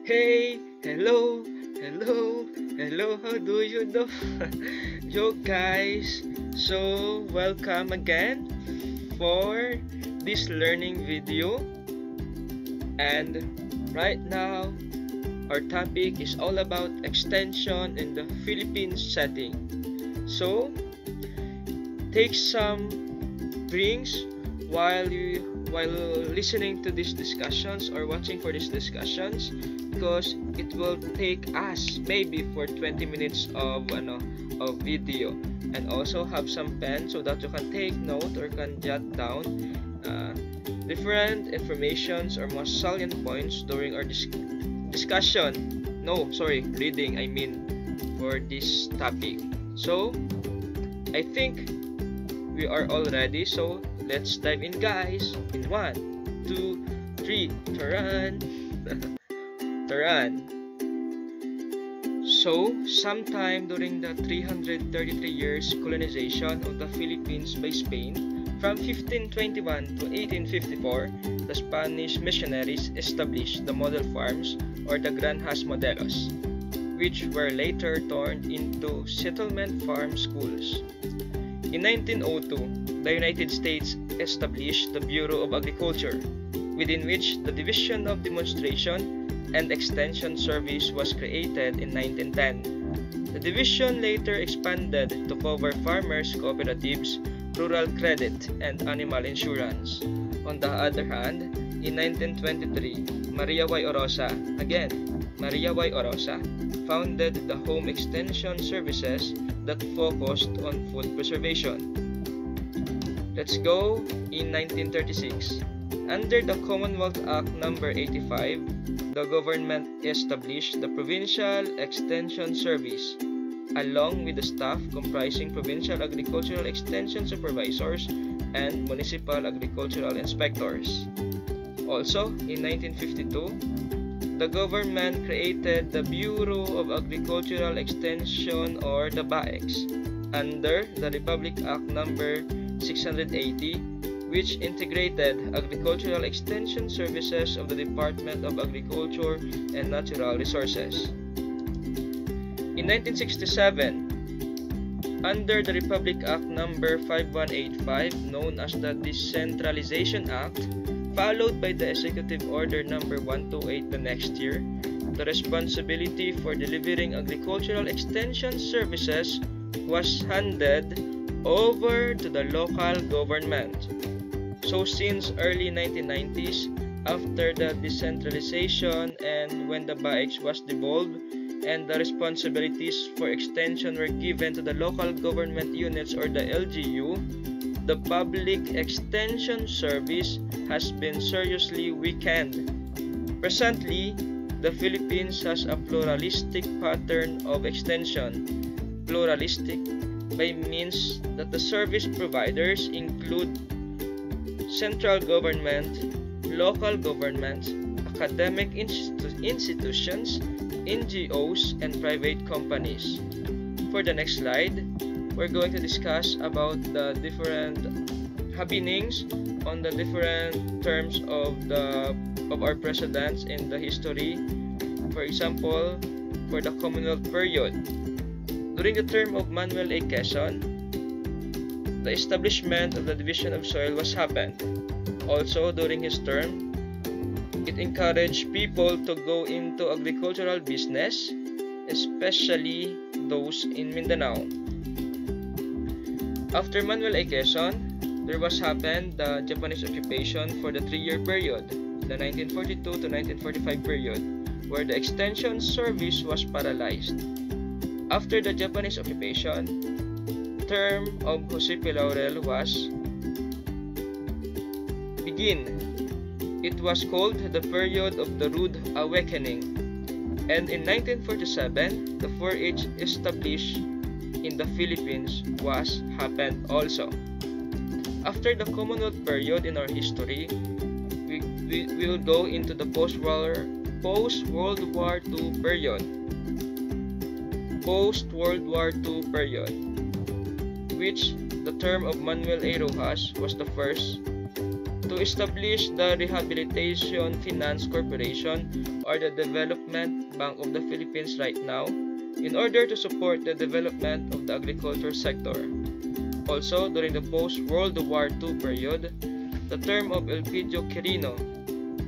Hey, hello, hello, hello, how do you do? Yo guys, so welcome again for this learning video, and right now our topic is all about extension in the Philippines setting. So take some drinks while listening to these discussions or watching for these discussions, because it will take us maybe for 20 minutes of video. And also have some pen so that you can take note or can jot down uh, different informations or most salient points during our discussion, no sorry reading, I mean, for this topic. So I think we are all ready, so let's dive in, guys. In 1, 2, 3, Taran! Taran! So, sometime during the 333 years colonization of the Philippines by Spain, from 1521 to 1854, the Spanish missionaries established the model farms or the Granjas Modelos, which were later turned into settlement farm schools. In 1902, the United States established the Bureau of Agriculture, within which the Division of Demonstration and Extension Service was created in 1910. The division later expanded to cover farmers' cooperatives, rural credit, and animal insurance. On the other hand, in 1923, Maria Y. Orosa, Maria Y. Orosa, founded the Home Extension Services that focused on food preservation. Let's go in 1936. Under the Commonwealth Act No. 85, the government established the Provincial Extension Service, along with the staff comprising Provincial Agricultural Extension Supervisors and Municipal Agricultural Inspectors. Also, in 1952, the government created the Bureau of Agricultural Extension, or the BAEX, under the Republic Act No. 680, which integrated agricultural extension services of the Department of Agriculture and Natural Resources. In 1967, under the Republic Act No. 5185, known as the Decentralization Act, followed by the Executive Order No. 128 the next year, the responsibility for delivering agricultural extension services was handed over to the local government. So since early 1990s, after the decentralization and when the BAEX was devolved and the responsibilities for extension were given to the local government units, or the LGU, the Public Extension Service has been seriously weakened. Presently, the Philippines has a pluralistic pattern of extension. Pluralistic by means that the service providers include central government, local governments, academic institutions, NGOs, and private companies. For the next slide, we're going to discuss about the different happenings on the different terms of our presidents in the history. For example, for the Commonwealth period, during the term of Manuel A. Quezon, the establishment of the Division of Soil was happened. Also, during his term, it encouraged people to go into agricultural business, especially those in Mindanao. After Manuel A. Quezon, there was happened the Japanese occupation for the 3-year period, the 1942 to 1945 period, where the extension service was paralyzed. After the Japanese occupation, term of Jose P. Laurel was begin. It was called the period of the Rude Awakening. And in 1947, the 4-H established in the Philippines was happened also. After the Commonwealth period in our history, we will go into the post-World War II period. Post-World War II period, which the term of Manuel A. Rojas was the first to establish the Rehabilitation Finance Corporation or the Development Bank of the Philippines right now in order to support the development of the agriculture sector. Also, during the post-World War II period, the term of Elpidio Quirino,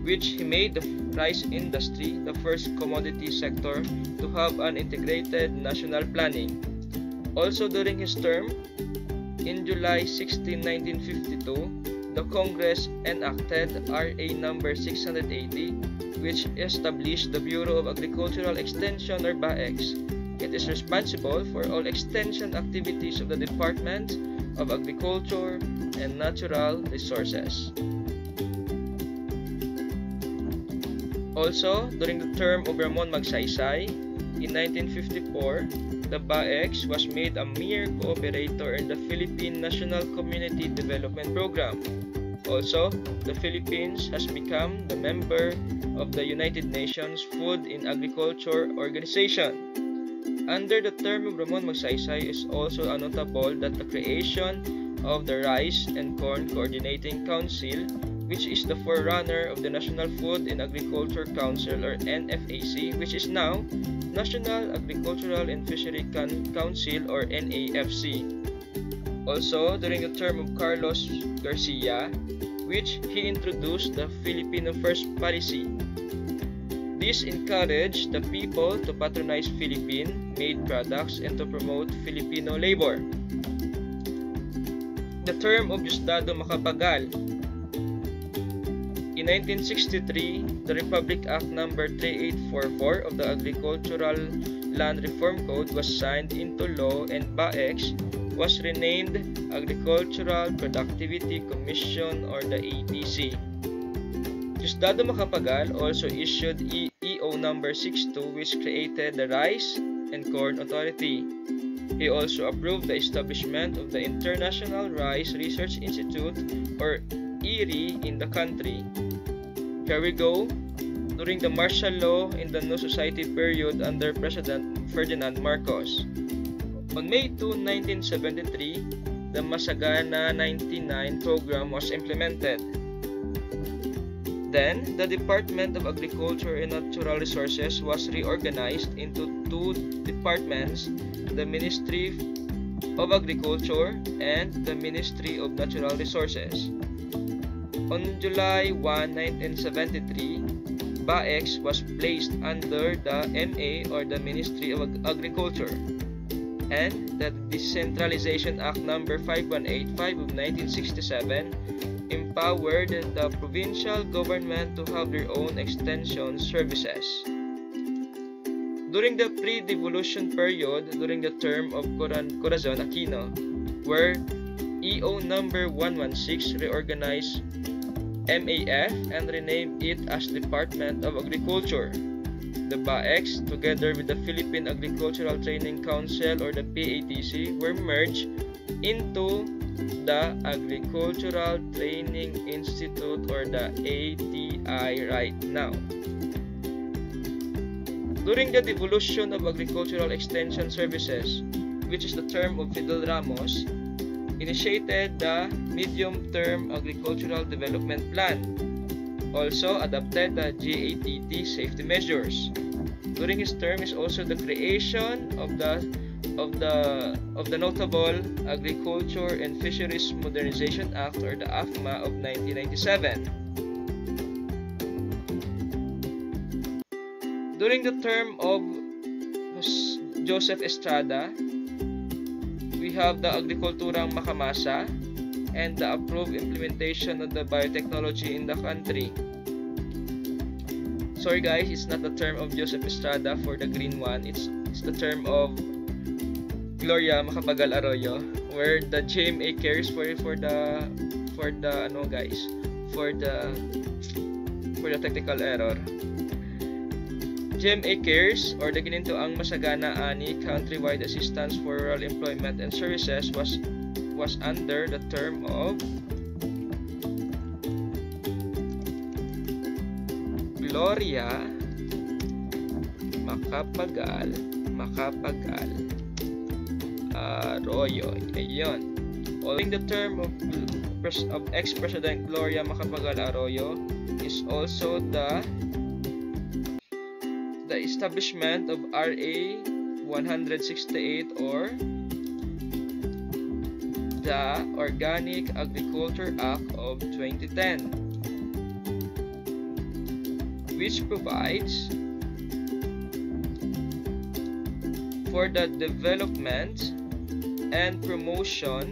which he made the rice industry the first commodity sector to have an integrated national planning. Also during his term, in July 16, 1952, the Congress enacted RA number 680, which established the Bureau of Agricultural Extension or BAEX. It is responsible for all extension activities of the Department of Agriculture and Natural Resources. Also, during the term of Ramon Magsaysay, in 1954, the BAEX was made a mere cooperator in the Philippine National Community Development Program. Also, the Philippines has become the member of the United Nations Food and Agriculture Organization. Under the term of Ramon Magsaysay is also notable that the creation of the Rice and Corn Coordinating Council, which is the forerunner of the National Food and Agriculture Council or NFAC, which is now National Agricultural and Fishery Council or NAFC. Also, during the term of Carlos Garcia, which he introduced the Filipino First policy. This encouraged the people to patronize Philippine-made products and to promote Filipino labor. The term of Diosdado Macapagal. In 1963, the Republic Act No. 3844 of the Agricultural Land Reform Code was signed into law and BAEX was renamed Agricultural Productivity Commission or the APC. Diosdado Macapagal also issued EO No. 62, which created the Rice and Corn Authority. He also approved the establishment of the International Rice Research Institute or IRI in the country. Here we go. During the martial law in the New Society period under President Ferdinand Marcos. On May 2, 1973, the Masagana 99 program was implemented. Then, the Department of Agriculture and Natural Resources was reorganized into two departments, the Ministry of Agriculture and the Ministry of Natural Resources. On July 1, 1973, BAEX was placed under the MA or the Ministry of Agriculture, and the Decentralization Act No. 5185 of 1967 empowered the provincial government to have their own extension services. During the pre-devolution period, during the term of Corazon Aquino, where EO No. 116 reorganized MAF and renamed it as Department of Agriculture, the BAEX, together with the Philippine Agricultural Training Council or the PATC, were merged into the Agricultural Training Institute or the ATI right now. During the devolution of Agricultural Extension Services, which is the term of Fidel Ramos, initiated the Medium-Term Agricultural Development Plan, also adopted the GATT safety measures. During his term is also the creation of the notable Agriculture and Fisheries Modernization Act or the AFMA of 1997. During the term of Joseph Estrada, we have the Agrikulturang Makamasa and the approved implementation of the biotechnology in the country. Sorry guys, it's not the term of Joseph Estrada for the green one. It's the term of Gloria Macapagal Arroyo, where the GMA cares for the technical error. GMA Cares or the Ginintoang Masagana Ani Countrywide Assistance for Rural Employment and Services was under the term of Gloria Macapagal Arroyo. Ayun. Following the term of ex-President Gloria Macapagal Arroyo is also the establishment of RA 168 or the Organic Agriculture Act of 2010, which provides for the development and promotion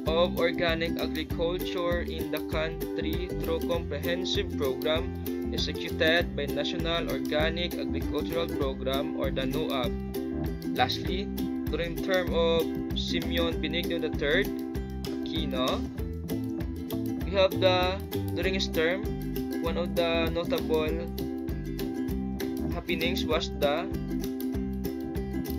of organic agriculture in the country through comprehensive program executed by National Organic Agricultural Program or the NOAP. Lastly, during the term of Simeon Benigno III Aquino, we have during his term, one of the notable happenings was the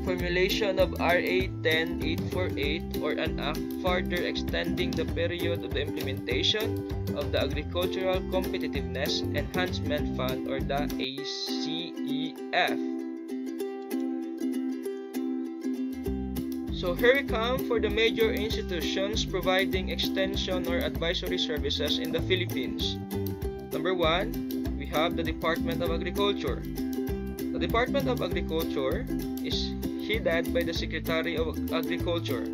formulation of RA 10848 or an act further extending the period of the implementation of the Agricultural Competitiveness Enhancement Fund or the ACEF. So here we come for the major institutions providing extension or advisory services in the Philippines. Number 1, we have the Department of Agriculture. The Department of Agriculture is headed by the Secretary of Agriculture,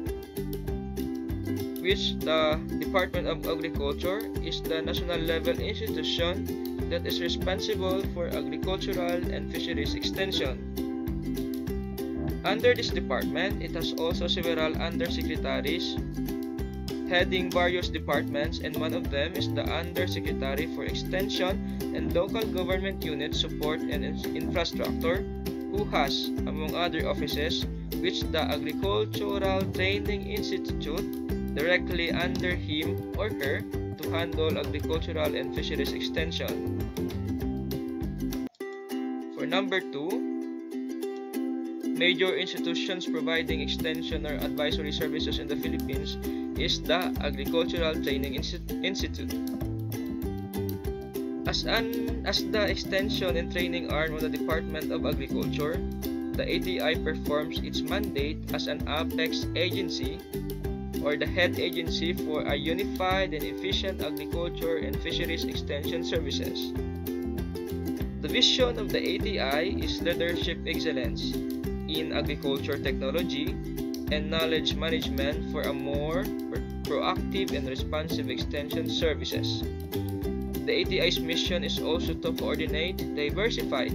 which the Department of Agriculture is the national level institution that is responsible for agricultural and fisheries extension. Under this department, it has also several undersecretaries heading various departments, and one of them is the Undersecretary for Extension and Local Government Unit Support and Infrastructure, who has, among other offices, which the Agricultural Training Institute directly under him or her to handle agricultural and fisheries extension. For number 2, major institutions providing extension or advisory services in the Philippines is the Agricultural Training Institute. As the extension and training arm of the Department of Agriculture, the ATI performs its mandate as an apex agency or the head agency for a unified and efficient agriculture and fisheries extension services. The vision of the ATI is leadership excellence in agriculture technology and knowledge management for a more proactive and responsive extension services. The ATI's mission is also to coordinate diversified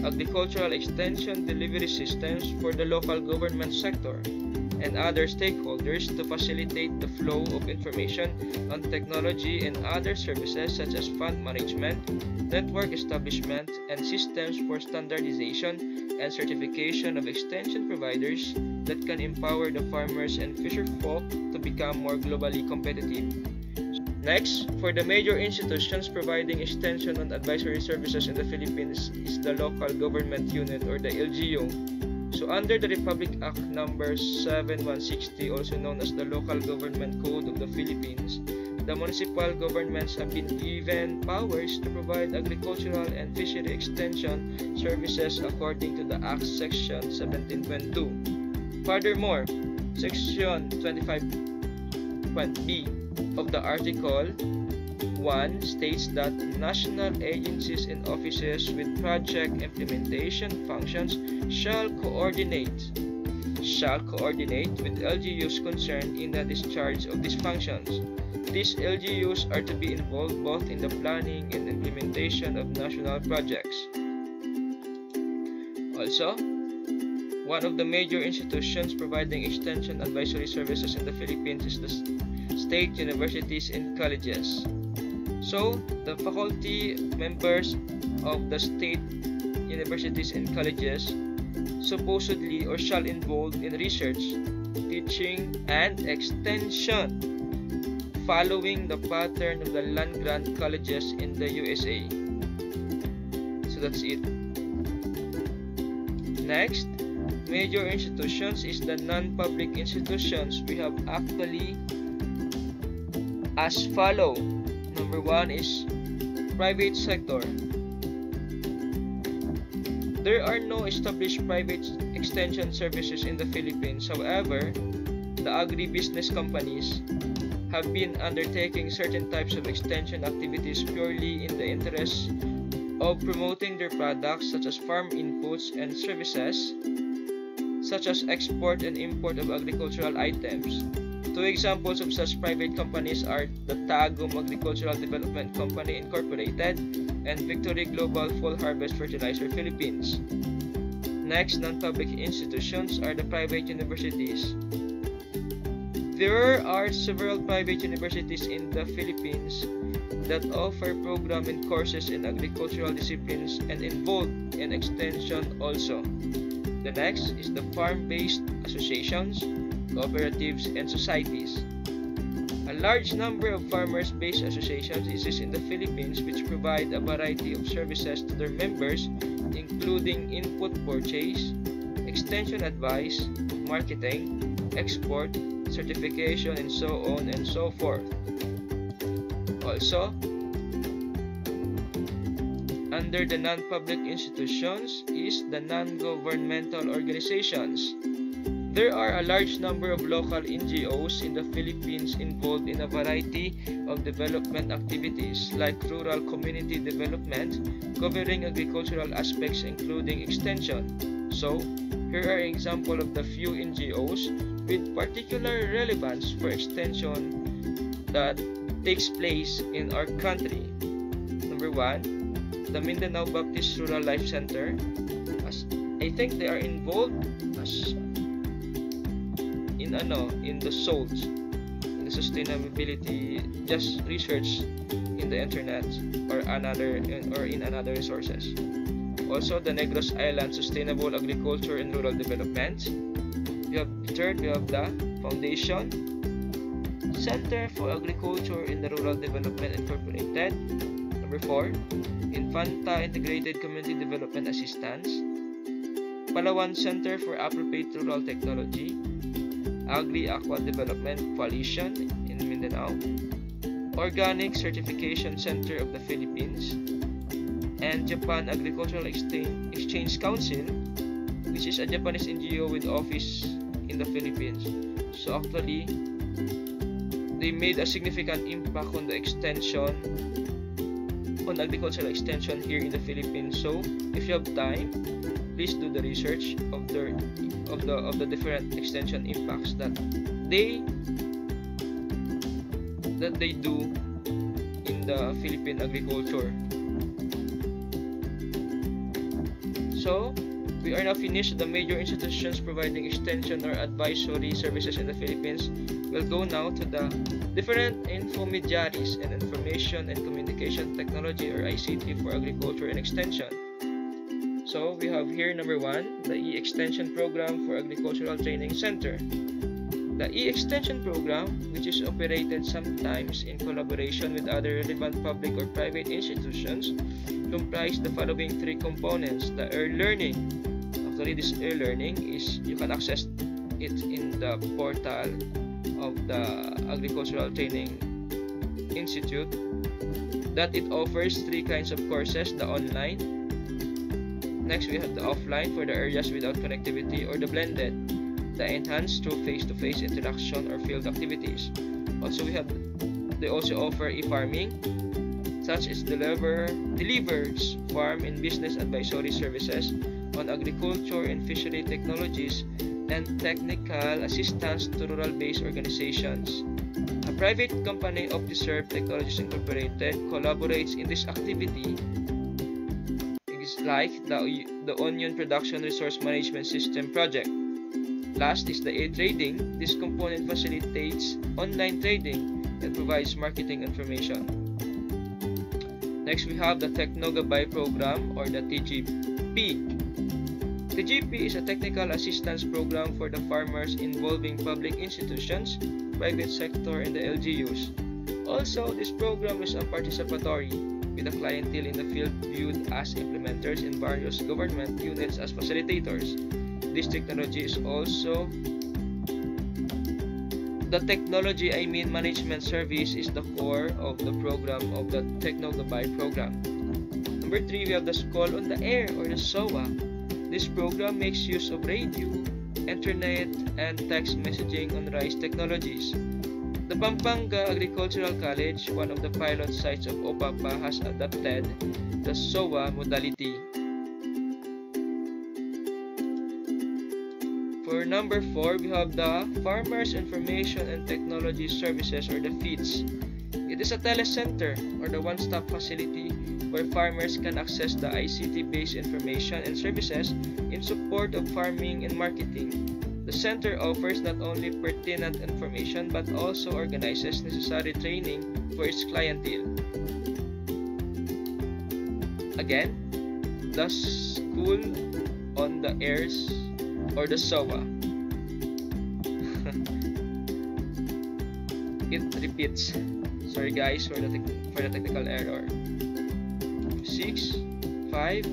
agricultural extension delivery systems for the local government sector and other stakeholders to facilitate the flow of information on technology and other services such as fund management, network establishment, and systems for standardization and certification of extension providers that can empower the farmers and fisherfolk to become more globally competitive. Next, for the major institutions providing extension and advisory services in the Philippines is the Local Government Unit or the LGU. So under the Republic Act number 7160, also known as the Local Government Code of the Philippines, the municipal governments have been given powers to provide agricultural and fishery extension services according to the Act Section 1722. Furthermore, Section 25.b of the Article 1 states that national agencies and offices with project implementation functions shall coordinate with LGUs concerned in the discharge of these functions. These LGUs are to be involved both in the planning and implementation of national projects. Also, one of the major institutions providing extension advisory services in the Philippines is the state universities and colleges. So, the faculty members of the state universities and colleges supposedly or shall involve in research, teaching, and extension following the pattern of the land-grant colleges in the USA. So that's it. Next, major institutions is the non-public institutions. We have actually as follow. Number 1 is private sector. There are no established private extension services in the Philippines. However, the agribusiness companies have been undertaking certain types of extension activities purely in the interest of promoting their products, such as farm inputs and services, such as export and import of agricultural items. Two examples of such private companies are the Tagum Agricultural Development Company Incorporated and Victory Global Full Harvest Fertilizer Philippines. Next, non-public institutions are the private universities. There are several private universities in the Philippines that offer programs and courses in agricultural disciplines and involve in extension also. The next is the farm-based associations, cooperatives, and societies. A large number of farmers-based associations exist in the Philippines which provide a variety of services to their members, including input purchase, extension advice, marketing, export, certification, and so on and so forth. Also, under the non-public institutions is the non-governmental organizations. There are a large number of local NGOs in the Philippines involved in a variety of development activities like rural community development, covering agricultural aspects including extension. So, here are examples of the few NGOs with particular relevance for extension that takes place in our country. Number 1, the Mindanao Baptist Rural Life Center. I think they are involved in the SOLS, in the sustainability, just research in the internet or in another resources. Also, the Negros Island Sustainable Agriculture and Rural Development. We have the Foundation Center for Agriculture in the Rural Development Incorporated. Number 4, Infanta Integrated Community Development Assistance. Palawan Center for Appropriate Rural Technology. Agri-Aqua Development Coalition in Mindanao. Organic Certification Center of the Philippines. And Japan Agricultural Exchange Council, which is a Japanese NGO with office in the Philippines. So actually, they made a significant impact on the extension, on agricultural extension here in the Philippines. So if you have time, please do the research of the different extension impacts that they do in the Philippine agriculture. So, we are now finished the major institutions providing extension or advisory services in the Philippines. We'll go now to the different intermediaries and information and communication technology or ICT for agriculture and extension. So, we have here number 1, the E-Extension Program for Agricultural Training Center. The E-Extension Program, which is operated sometimes in collaboration with other relevant public or private institutions, comprise the following 3 components. The e-learning. Actually, this e-learning is, you can access it in the portal of the Agricultural Training Institute, that it offers 3 kinds of courses: the online. Next, we have the offline for the areas without connectivity, or the blended, the enhanced through face-to-face interaction or field activities. Also, they also offer e-farming, such as delivers farm and business advisory services on agriculture and fishery technologies and technical assistance to rural-based organizations. A private company, OptiServe Technologies Incorporated, collaborates in this activity. It's like the Onion Production Resource Management System project. Last is the e-trading. This component facilitates online trading and provides marketing information. Next, we have the Technogabay program, or the TGP. TGP is a technical assistance program for the farmers involving public institutions, private sector, and the LGUs. Also, this program is a participatory, with the clientele in the field viewed as implementers and various government units as facilitators. This technology is also the technology management service is the core of the program of the Technogabay program. Number 3, we have the School on the Air, or the SOA. This program makes use of radio, internet, and text messaging on rice technologies. The Pampanga Agricultural College, one of the pilot sites of OPAPA, has adopted the SOA modality. For number 4, we have the Farmers Information and Technology Services, or the FITS. It is a telecenter, or the one-stop facility where farmers can access the ICT-based information and services in support of farming and marketing. The center offers not only pertinent information but also organizes necessary training for its clientele. Again, the School on the Airs, or the SOA. It repeats. Sorry guys for the technical error. 6, 5,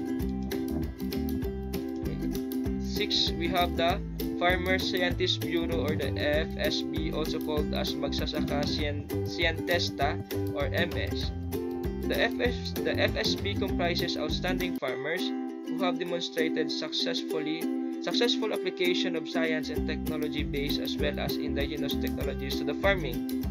6, we have the Farmers Scientist Bureau, or the FSB, also called as Magsasaka Scientista, or MS. The FSB comprises outstanding farmers who have demonstrated successful application of science and technology based as well as indigenous technologies to the farming.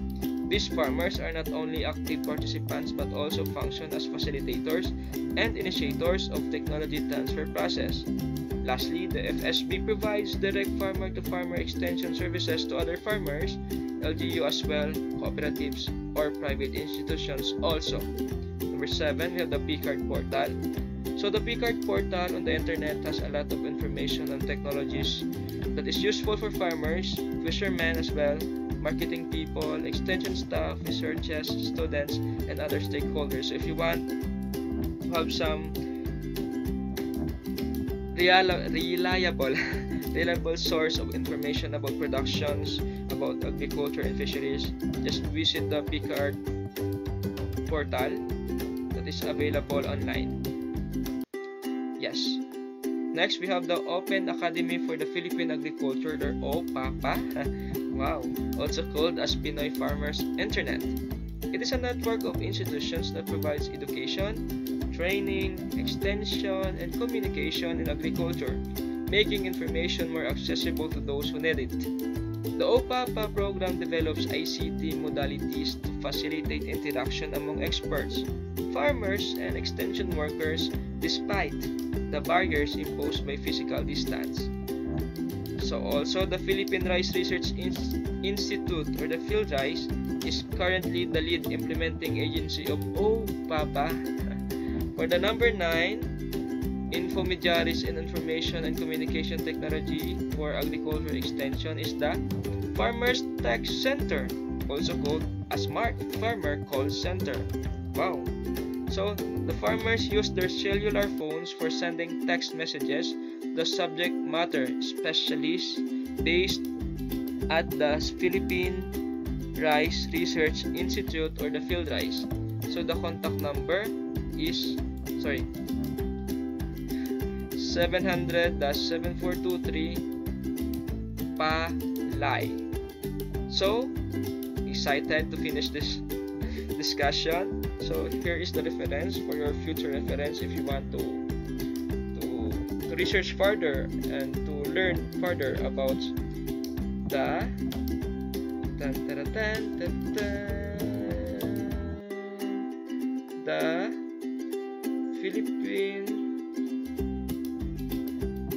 These farmers are not only active participants but also function as facilitators and initiators of technology transfer process. Lastly, the FSB provides direct farmer-to-farmer extension services to other farmers, LGU as well, cooperatives, or private institutions also. Number 7, we have the PCARD portal. So the PCARD portal on the internet has a lot of information on technologies that is useful for farmers, fishermen as well, marketing people, extension staff, researchers, students, and other stakeholders. So if you want to have some reliable source of information about productions, about agriculture and fisheries, just visit the PCARD portal that is available online. Yes. Next, we have the Open Academy for the Philippine Agriculture, or OPAPA. Wow, also called as Pinoy Farmers Internet. It is a network of institutions that provides education, training, extension, and communication in agriculture, making information more accessible to those who need it. The OPAPA program develops ICT modalities to facilitate interaction among experts, farmers, and extension workers despite the barriers imposed by physical distance. So also, the Philippine Rice Research Institute, or the PhilRice, is currently the lead implementing agency of OPAPA. For the number 9, Infomediaries in Information and Communication Technology for Agriculture Extension is the Farmers Tech Center, also called a Smart Farmer Call Center. Wow! So, the farmers use their cellular phones for sending text messages to the subject matter specialists based at the Philippine Rice Research Institute, or the PhilRice. So, the contact number is 700-7423 PALAI. So, excited to finish this discussion. So here is the reference for your future reference if you want to research further and to learn further about the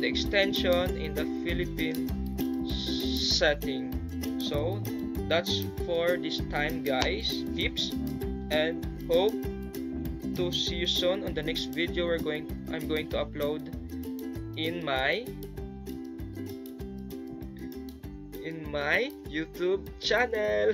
extension in the Philippine setting. So that's for this time, guys, tips, and hope to see you soon on the next video I'm going to upload in my YouTube channel.